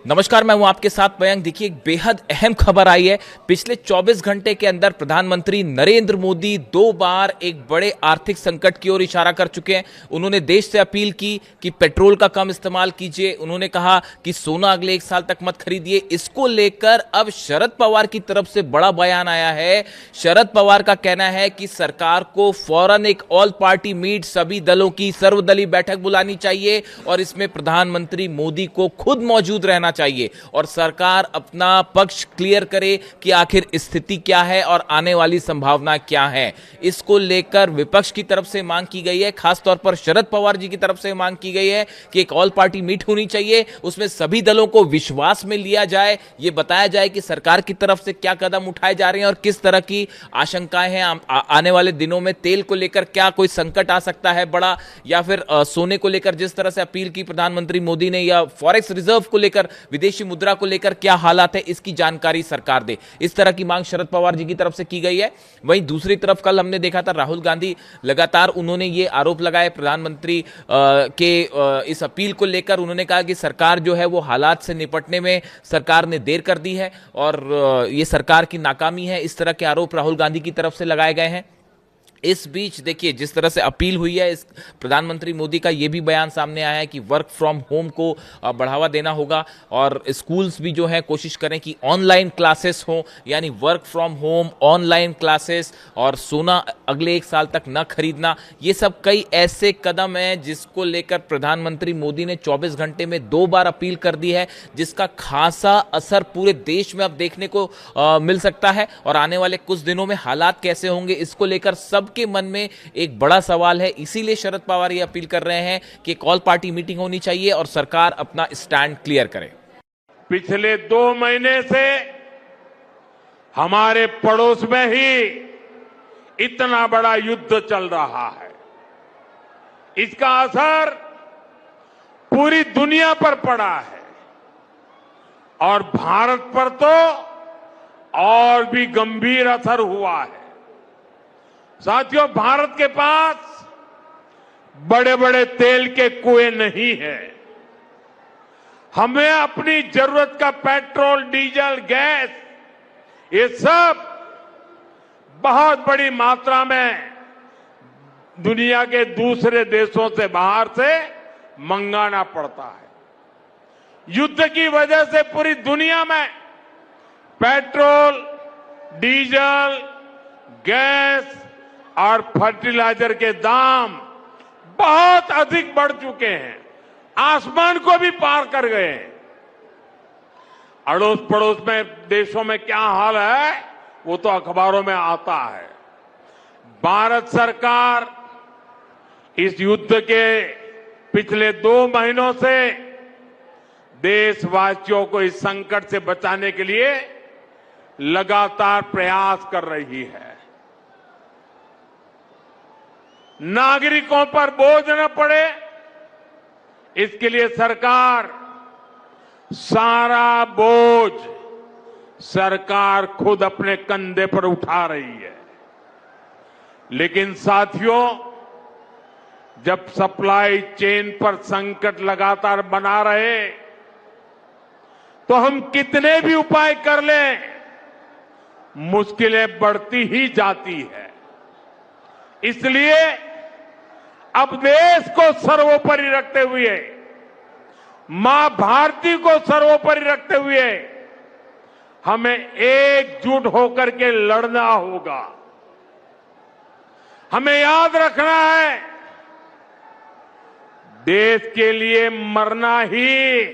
नमस्कार, मैं हूं आपके साथ मयंक। देखिए, एक बेहद अहम खबर आई है। पिछले 24 घंटे के अंदर प्रधानमंत्री नरेंद्र मोदी 2 बार एक बड़े आर्थिक संकट की ओर इशारा कर चुके हैं। उन्होंने देश से अपील की कि पेट्रोल का कम इस्तेमाल कीजिए। उन्होंने कहा कि सोना अगले 1 साल तक मत खरीदिए। इसको लेकर अब शरद पवार की तरफ से बड़ा बयान आया है। शरद पवार का कहना है कि सरकार को फौरन एक ऑल पार्टी मीट, सभी दलों की सर्वदलीय बैठक बुलानी चाहिए और इसमें प्रधानमंत्री मोदी को खुद मौजूद रहना चाहिए और सरकार अपना पक्ष क्लियर करे कि आखिर स्थिति क्या है और आने वाली संभावना क्या है। इसको लेकर विपक्ष की तरफ से मांग की गई है, खासतौर पर शरद पवार जी की तरफ से मांग की गई है कि एक ऑल पार्टी मीट होनी चाहिए, उसमें सभी दलों को विश्वास में लिया जाए, यह बताया जाए कि सरकार की तरफ से क्या कदम उठाए जा रहे हैं और किस तरह की आशंकाएं हैं। आने वाले दिनों में तेल को लेकर क्या कोई संकट आ सकता है बड़ा, या फिर सोने को लेकर जिस तरह से अपील की प्रधानमंत्री मोदी ने, या फॉरेक्स रिजर्व को लेकर, विदेशी मुद्रा को लेकर क्या हालात है, इसकी जानकारी सरकार दे। इस तरह की मांग शरद पवार जी की तरफ से की गई है। वहीं दूसरी तरफ कल हमने देखा था राहुल गांधी लगातार उन्होंने ये आरोप लगाए प्रधानमंत्री के इस अपील को लेकर। उन्होंने कहा कि सरकार जो है वो हालात से निपटने में सरकार ने देर कर दी है और ये सरकार की नाकामी है। इस तरह के आरोप राहुल गांधी की तरफ से लगाए गए हैं। इस बीच देखिए, जिस तरह से अपील हुई है, इस प्रधानमंत्री मोदी का यह भी बयान सामने आया है कि वर्क फ्रॉम होम को बढ़ावा देना होगा और स्कूल्स भी जो है कोशिश करें कि ऑनलाइन क्लासेस हो, यानी work from home, online classes, और सोना अगले 1 साल तक न खरीदना। ये सब कई ऐसे कदम हैं जिसको लेकर प्रधानमंत्री मोदी ने 24 घंटे में 2 बार अपील कर दी है, जिसका खासा असर पूरे देश में अब देखने को मिल सकता है। और आने वाले कुछ दिनों में हालात कैसे होंगे, इसको लेकर सब के मन में एक बड़ा सवाल है। इसीलिए शरद पवार ये अपील कर रहे हैं कि एक ऑल पार्टी मीटिंग होनी चाहिए और सरकार अपना स्टैंड क्लियर करे। पिछले 2 महीने से हमारे पड़ोस में ही इतना बड़ा युद्ध चल रहा है। इसका असर पूरी दुनिया पर पड़ा है और भारत पर तो और भी गंभीर असर हुआ है। साथियों, भारत के पास बड़े बड़े तेल के कुएं नहीं हैं। हमें अपनी जरूरत का पेट्रोल, डीजल, गैस, ये सब बहुत बड़ी मात्रा में दुनिया के दूसरे देशों से, बाहर से मंगाना पड़ता है। युद्ध की वजह से पूरी दुनिया में पेट्रोल, डीजल, गैस और फर्टिलाइजर के दाम बहुत अधिक बढ़ चुके हैं, आसमान को भी पार कर गए हैं। अड़ोस पड़ोस में देशों में क्या हाल है वो तो अखबारों में आता है। भारत सरकार इस युद्ध के पिछले 2 महीनों से देशवासियों को इस संकट से बचाने के लिए लगातार प्रयास कर रही है। नागरिकों पर बोझ न पड़े, इसके लिए सरकार सारा बोझ सरकार खुद अपने कंधे पर उठा रही है। लेकिन साथियों, जब सप्लाई चेन पर संकट लगातार बना रहे तो हम कितने भी उपाय कर लें, मुश्किलें बढ़ती ही जाती है। इसलिए अब देश को सर्वोपरि रखते हुए, मां भारती को सर्वोपरि रखते हुए हमें एकजुट होकर के लड़ना होगा। हमें याद रखना है, देश के लिए मरना ही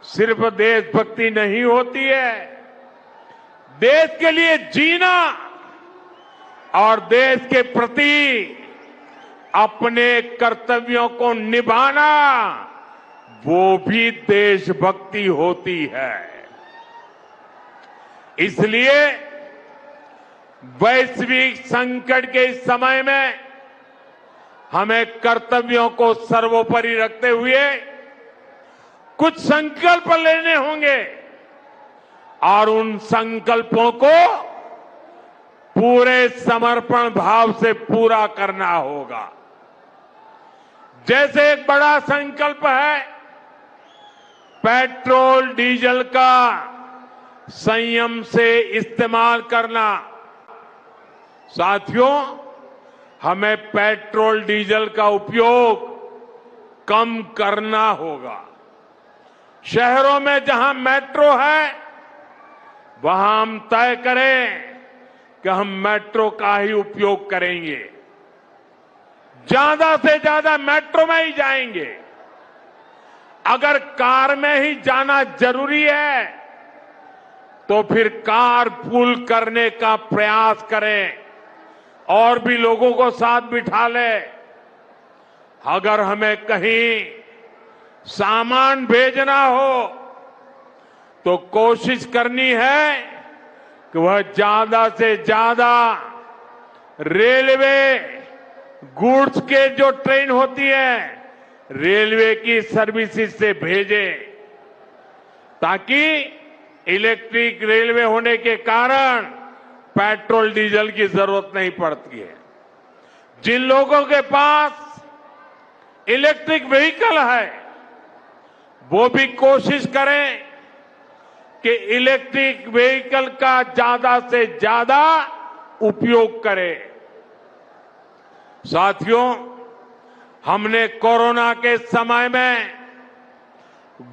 सिर्फ देशभक्ति नहीं होती है। देश के लिए जीना और देश के प्रति अपने कर्तव्यों को निभाना, वो भी देशभक्ति होती है। इसलिए वैश्विक संकट के इस समय में हमें कर्तव्यों को सर्वोपरि रखते हुए कुछ संकल्प लेने होंगे और उन संकल्पों को पूरे समर्पण भाव से पूरा करना होगा। जैसे एक बड़ा संकल्प है पेट्रोल डीजल का संयम से इस्तेमाल करना। साथियों, हमें पेट्रोल डीजल का उपयोग कम करना होगा। शहरों में जहां मेट्रो है, वहां हम तय करें कि हम मेट्रो का ही उपयोग करेंगे, ज्यादा से ज्यादा मेट्रो में ही जाएंगे। अगर कार में ही जाना जरूरी है तो फिर कार पूल करने का प्रयास करें और भी लोगों को साथ बिठा ले। अगर हमें कहीं सामान भेजना हो तो कोशिश करनी है कि वह ज्यादा से ज्यादा रेलवे गुड्स के जो ट्रेन होती है, रेलवे की सर्विसेज से भेजे, ताकि इलेक्ट्रिक रेलवे होने के कारण पेट्रोल डीजल की जरूरत नहीं पड़ती है। जिन लोगों के पास इलेक्ट्रिक व्हीकल है, वो भी कोशिश करें कि इलेक्ट्रिक व्हीकल का ज्यादा से ज्यादा उपयोग करें। साथियों, हमने कोरोना के समय में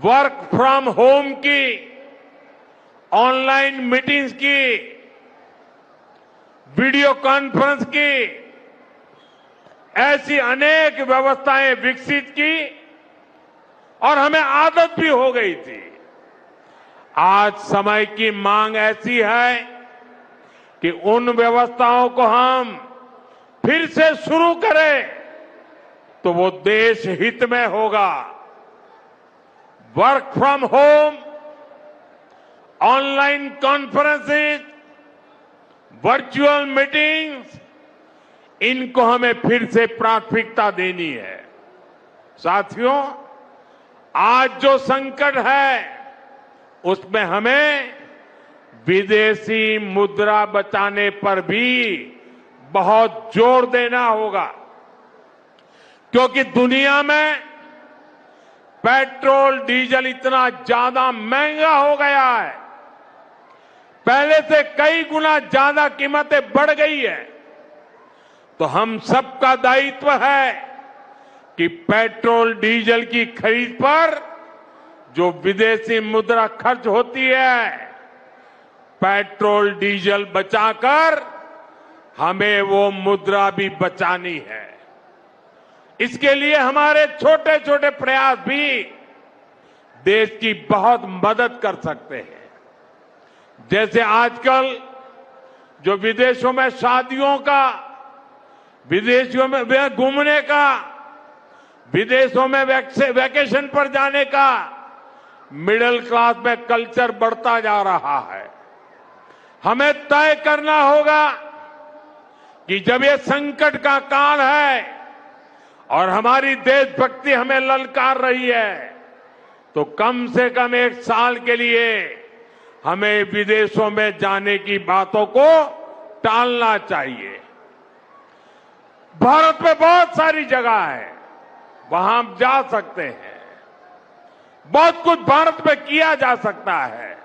वर्क फ्रॉम होम की, ऑनलाइन मीटिंग्स की, वीडियो कॉन्फ्रेंस की, ऐसी अनेक व्यवस्थाएं विकसित की और हमें आदत भी हो गई थी। आज समय की मांग ऐसी है कि उन व्यवस्थाओं को हम फिर से शुरू करें तो वो देश हित में होगा। Work from home, online conferences, virtual meetings, इनको हमें फिर से प्राथमिकता देनी है। साथियों, आज जो संकट है उसमें हमें विदेशी मुद्रा बचाने पर भी बहुत जोर देना होगा, क्योंकि दुनिया में पेट्रोल डीजल इतना ज्यादा महंगा हो गया है, पहले से कई गुना ज्यादा कीमतें बढ़ गई है। तो हम सबका दायित्व है कि पेट्रोल डीजल की खरीद पर जो विदेशी मुद्रा खर्च होती है, पेट्रोल डीजल बचाकर हमें वो मुद्रा भी बचानी है। इसके लिए हमारे छोटे छोटे प्रयास भी देश की बहुत मदद कर सकते हैं। जैसे आजकल जो विदेशों में शादियों का, विदेशों में घूमने का, विदेशों में वैकेशन पर जाने का मिडिल क्लास में कल्चर बढ़ता जा रहा है। हमें तय करना होगा कि जब ये संकट का काल है और हमारी देशभक्ति हमें ललकार रही है, तो कम से कम 1 साल के लिए हमें विदेशों में जाने की बातों को टालना चाहिए। भारत में बहुत सारी जगह है, वहां हम जा सकते हैं। बहुत कुछ भारत में किया जा सकता है।